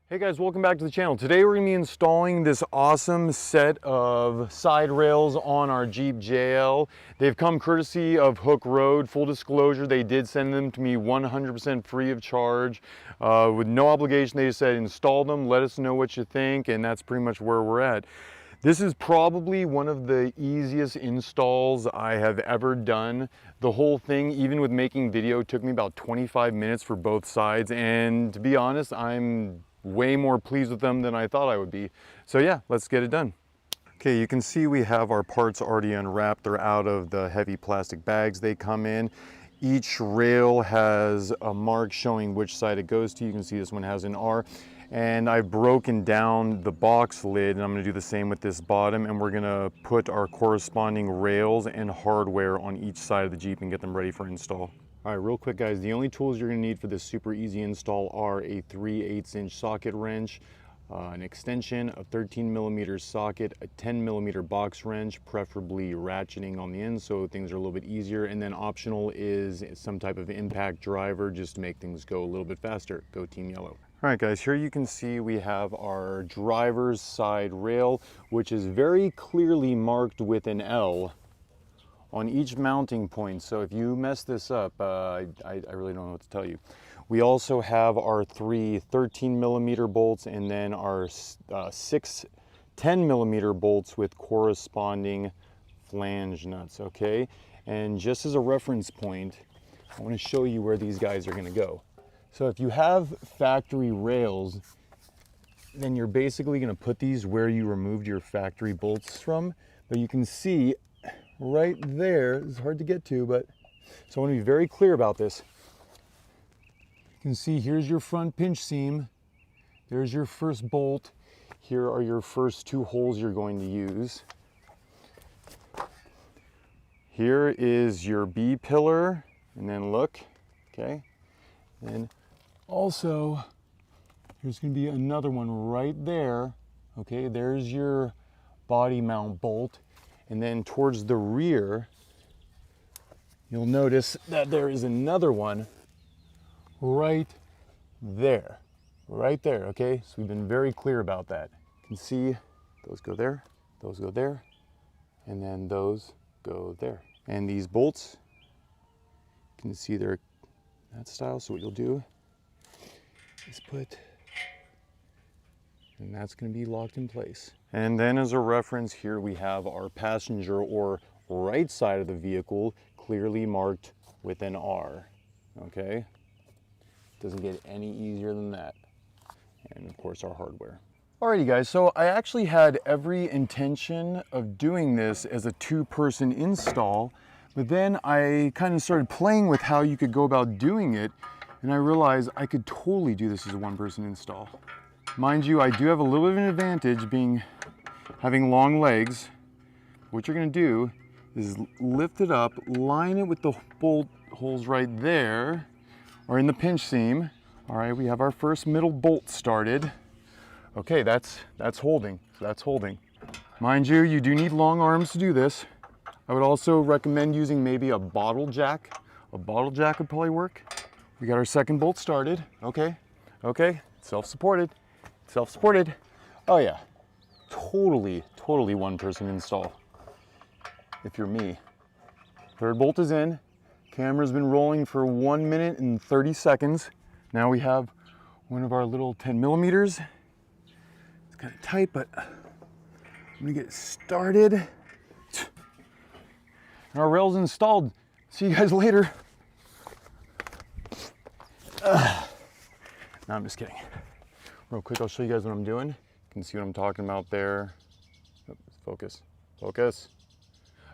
Hey guys, welcome back to the channel. Today we're going to be installing this awesome set of side rails on our Jeep JL. They've come courtesy of Hooke Road. Full disclosure, they did send them to me 100% free of charge with no obligation. They just said install them, let us know what you think, and that's pretty much where we're at. This is probably one of the easiest installs I have ever done. The whole thing, even with making video, took me about 25 minutes for both sides, and to be honest, I'm way more pleased with them than I thought I would be. So yeah, let's get it done. Okay, you can see we have our parts already unwrapped. They're out of the heavy plastic bags they come in. Each rail has a mark showing which side it goes to. You can see this one has an R. And I've broken down the box lid, and I'm going to do the same with this bottom, and we're going to put our corresponding rails and hardware on each side of the Jeep and get them ready for install. All right, real quick guys, the only tools you're going to need for this super easy install are a 3/8" socket wrench, an extension, a 13mm socket, a 10mm box wrench, preferably ratcheting on the end so things are a little bit easier, and then optional is some type of impact driver just to make things go a little bit faster. Go Team Yellow. All right guys, here you can see we have our driver's side rail, which is very clearly marked with an L on each mounting point. So if you mess this up, I really don't know what to tell you. We also have our three 13mm bolts and then our six 10mm bolts with corresponding flange nuts, okay? And just as a reference point, I want to show you where these guys are going to go. So if you have factory rails, then you're basically going to put these where you removed your factory bolts from. But you can see right there, it's hard to get to, but so I want to be very clear about this. You can see here's your front pinch seam, there's your first bolt, here are your first two holes you're going to use. Here is your B pillar, and then look, okay, and also there's going to be another one right there, okay, there's your body mount bolt. And then towards the rear, you'll notice that there is another one right there, okay? So we've been very clear about that. You can see those go there, and then those go there. And these bolts, you can see they're that style, so what you'll do is put, and that's going to be locked in place. And then as a reference, here we have our passenger or right side of the vehicle clearly marked with an R, okay? Doesn't get any easier than that. And of course our hardware. Alrighty guys, so I actually had every intention of doing this as a two-person install, but then I kind of started playing with how you could go about doing it, and I realized I could totally do this as a one-person install. Mind you, I do have a little bit of an advantage having long legs. What you're going to do is lift it up, line it with the bolt holes right there, or in the pinch seam. All right, we have our first middle bolt started. Okay, that's holding, so that's holding. Mind you, you do need long arms to do this. I would also recommend using maybe a bottle jack. A bottle jack would probably work. We got our second bolt started. Okay, self-supported. Oh yeah, totally one-person install if you're me. Third bolt is in. Camera's been rolling for 1 minute and 30 seconds. Now we have one of our little 10mm. It's kind of tight, but I'm gonna get started. And our rail's installed. See you guys later. No, I'm just kidding. Real quick, I'll show you guys what I'm doing. You can see what I'm talking about there. Focus.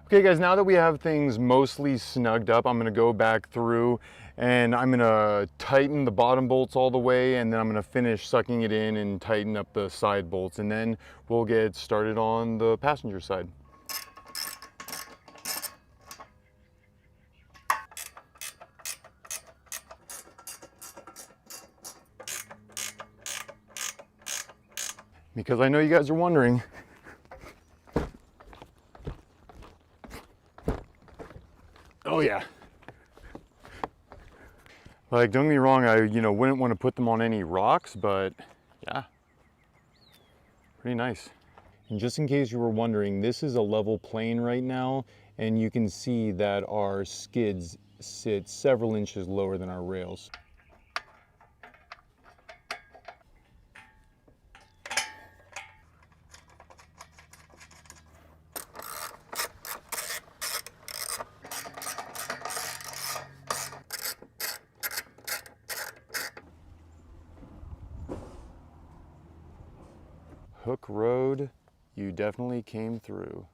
Okay guys, now that we have things mostly snugged up, I'm gonna go back through and I'm gonna tighten the bottom bolts all the way, and then I'm gonna finish sucking it in and tighten up the side bolts, and then we'll get started on the passenger side. Because I know you guys are wondering. Oh yeah. Like, don't get me wrong, I wouldn't want to put them on any rocks, but Yeah, pretty nice. And just in case you were wondering, this is a level plane right now, and you can see that our skids sit several inches lower than our rails. Hooke Road, you definitely came through.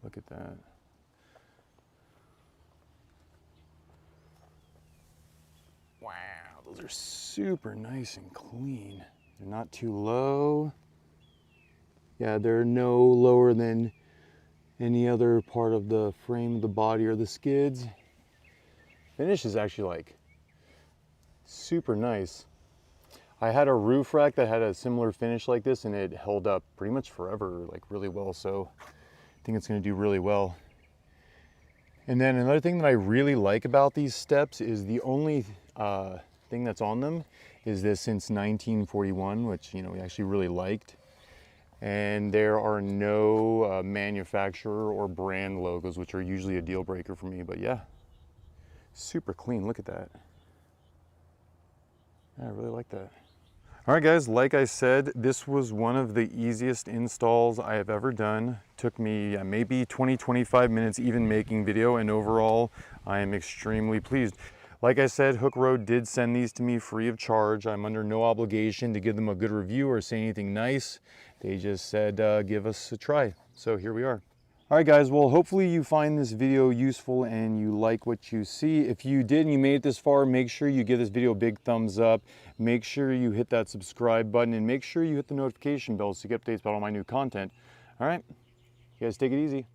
Look at that. Wow, those are super nice and clean. They're not too low. Yeah, they're no lower than any other part of the frame of the body or the skids. Finish is actually like super nice. I had a roof rack that had a similar finish like this, and it held up pretty much forever, like really well. So I think it's going to do really well. And then another thing that I really like about these steps is the only thing that's on them is this since 1941, which, you know, we actually really liked. And there are no manufacturer or brand logos, which are usually a deal breaker for me. But yeah, super clean. Look at that. Yeah, I really like that. All right, guys, like I said, this was one of the easiest installs I have ever done. Took me maybe 20-25 minutes even making video, and overall, I am extremely pleased. Like I said, Hooke Road did send these to me free of charge. I'm under no obligation to give them a good review or say anything nice. They just said, give us a try. So here we are. All right, guys, well, hopefully you find this video useful and you like what you see. If you did and you made it this far, make sure you give this video a big thumbs up. Make sure you hit that subscribe button and make sure you hit the notification bell so you get updates about all my new content. All right, you guys take it easy.